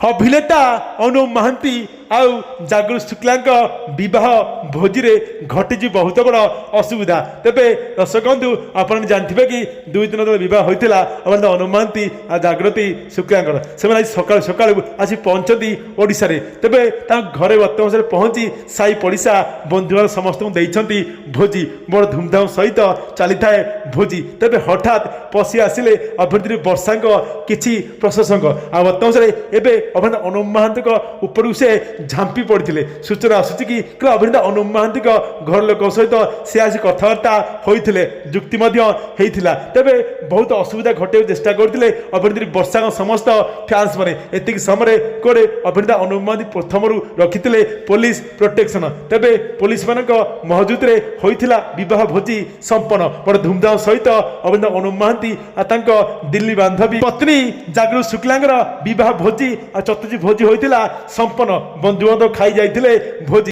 अभिनेता अनुप महांती आउ जागृत शुक्ला बह भोजी घटी बहुत बड़ असुविधा। तेरे दर्शक बंधु आप जानते कि 2 दिन तक बह होता अभिनेता अनुप महांती आ जागृति शुक्ला से आज सका सका आसी पहुंचती ओडिशा रे। तेबे घरे वर्तमान पहुंची साई पड़िशा बंधुबांधव समस्त देती भोजी बड़ धूमधाम सहित चली था भोजी। तेबे हठात पशि आसिले अभिनेत्री वर्षा किसी प्रशंसक आ वर्तमान एवं अभिनेता अनुप महांती उपरू से झांपी पड़ते। सूचना आसूची कि अभिनेता अनुप महांती घर लोक सहित सी आसी कथबार्ता होते जुक्ति होता। तेबे बहुत असुविधा घटे चेष्टा करते अभिनेत्री वर्षा समस्त फैंस मैंने एतिक समय कोड़े अभिनेता अनुप महांती प्रथम रखी पुलिस प्रोटेक्शन। तेबे पुलिस मान महजूद होता बह भोजी संपन्न बड़ धूमधाम सहित अभिनेता अनुप महांती दिल्ली बांधवी पत्नी जागृत शुक्ला बह भोजी चतुर्थी भोजी होता संपन्न बंधुबांधव खाई जाते भोजी।